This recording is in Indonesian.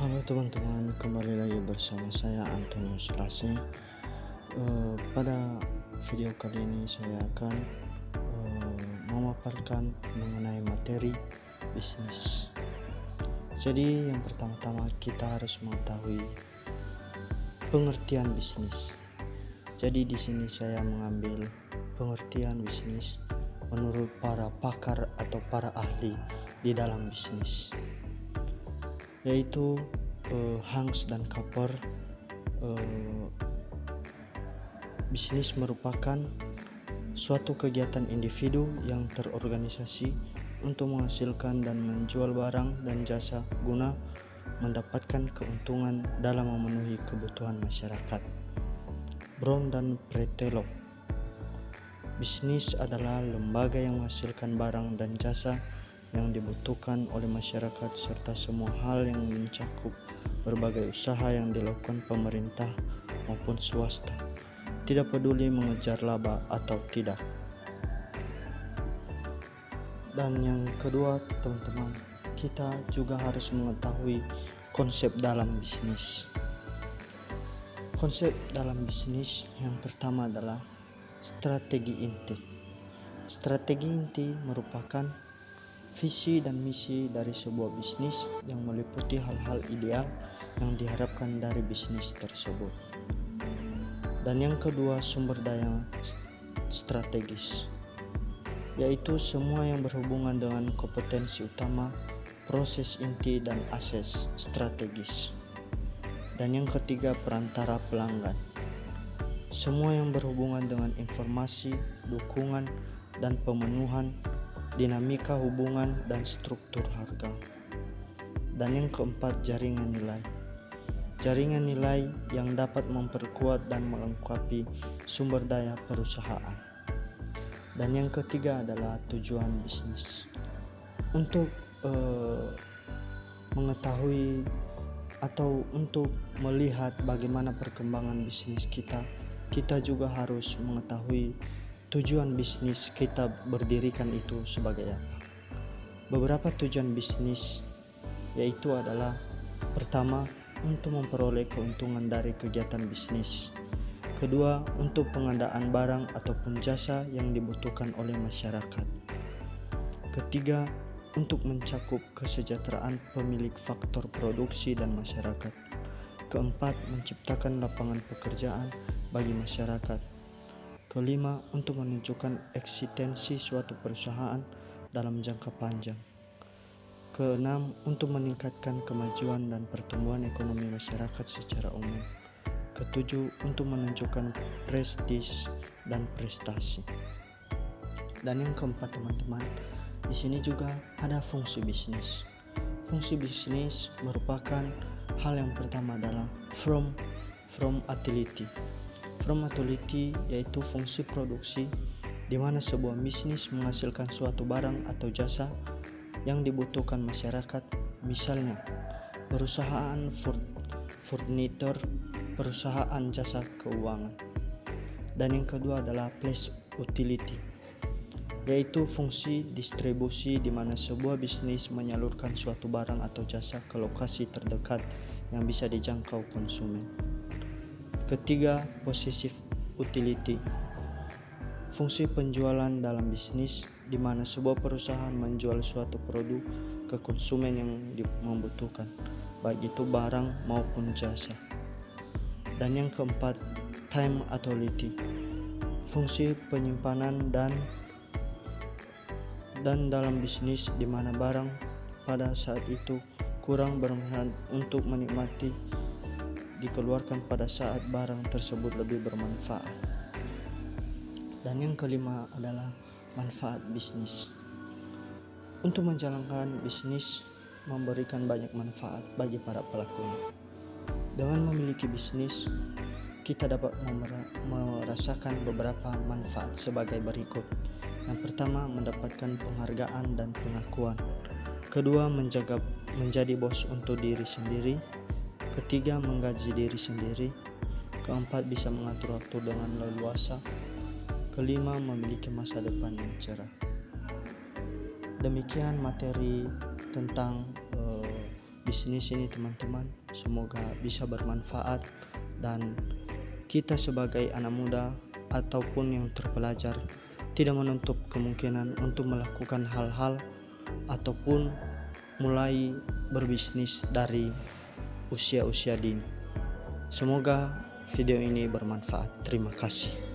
Halo teman-teman, kembali lagi bersama saya Antonius Lase. Pada video kali ini saya akan memaparkan mengenai materi bisnis. Jadi yang pertama-tama kita harus mengetahui pengertian bisnis. Jadi di sini saya mengambil pengertian bisnis menurut para pakar atau para ahli di dalam bisnis, yaitu Hans dan Kapper. Bisnis merupakan suatu kegiatan individu yang terorganisasi untuk menghasilkan dan menjual barang dan jasa guna mendapatkan keuntungan dalam memenuhi kebutuhan masyarakat. Brown dan Pretello. Bisnis adalah lembaga yang menghasilkan barang dan jasa yang dibutuhkan oleh masyarakat serta semua hal yang mencakup berbagai usaha yang dilakukan pemerintah maupun swasta, tidak peduli mengejar laba atau tidak. Dan yang kedua teman-teman, kita juga harus mengetahui konsep dalam bisnis. Konsep dalam bisnis yang pertama adalah strategi inti. Strategi inti merupakan visi dan misi dari sebuah bisnis yang meliputi hal-hal ideal yang diharapkan dari bisnis tersebut. Dan yang kedua, sumber daya strategis, yaitu semua yang berhubungan dengan kompetensi utama, proses inti, dan akses strategis. Dan yang ketiga, perantara pelanggan, semua yang berhubungan dengan informasi, dukungan, dan pemenuhan dinamika hubungan dan struktur harga. Dan yang keempat, jaringan nilai. Jaringan nilai yang dapat memperkuat dan melengkapi sumber daya perusahaan. Dan yang ketiga adalah tujuan bisnis. Untuk mengetahui atau untuk melihat bagaimana perkembangan bisnis kita juga harus mengetahui tujuan bisnis kita berdirikan itu sebagai apa. Beberapa tujuan bisnis yaitu adalah pertama, untuk memperoleh keuntungan dari kegiatan bisnis. Kedua, untuk pengadaan barang ataupun jasa yang dibutuhkan oleh masyarakat. Ketiga, untuk mencakup kesejahteraan pemilik faktor produksi dan masyarakat. Keempat, menciptakan lapangan pekerjaan bagi masyarakat. Kelima, untuk menunjukkan eksistensi suatu perusahaan dalam jangka panjang. Keenam, untuk meningkatkan kemajuan dan pertumbuhan ekonomi masyarakat secara umum. Ketujuh, untuk menunjukkan prestis dan prestasi. Dan yang keempat teman-teman, di sini juga ada fungsi bisnis. Fungsi bisnis merupakan hal yang pertama adalah from utility. From utility yaitu fungsi produksi di mana sebuah bisnis menghasilkan suatu barang atau jasa yang dibutuhkan masyarakat, misalnya perusahaan furnitur, perusahaan jasa keuangan. Dan yang kedua adalah place utility, yaitu fungsi distribusi di mana sebuah bisnis menyalurkan suatu barang atau jasa ke lokasi terdekat yang bisa dijangkau konsumen. Ketiga, possessive utility, fungsi penjualan dalam bisnis di mana sebuah perusahaan menjual suatu produk ke konsumen yang membutuhkan, baik itu barang maupun jasa. Dan yang keempat, time utility, fungsi penyimpanan dan dalam bisnis di mana barang pada saat itu kurang bermanfaat untuk menikmati dikeluarkan pada saat barang tersebut lebih bermanfaat. Dan yang kelima adalah manfaat bisnis. Untuk menjalankan bisnis memberikan banyak manfaat bagi para pelakunya. Dengan memiliki bisnis, kita dapat merasakan beberapa manfaat sebagai berikut. Yang pertama, mendapatkan penghargaan dan pengakuan. Kedua, menjadi bos untuk diri sendiri. Ketiga, menggaji diri sendiri. Keempat, bisa mengatur waktu dengan leluasa. Kelima, memiliki masa depan yang cerah. Demikian materi tentang bisnis ini teman-teman. Semoga bisa bermanfaat dan kita sebagai anak muda ataupun yang terpelajar tidak menutup kemungkinan untuk melakukan hal-hal ataupun mulai berbisnis dari usia-usia dini. Semoga video ini bermanfaat. Terima kasih.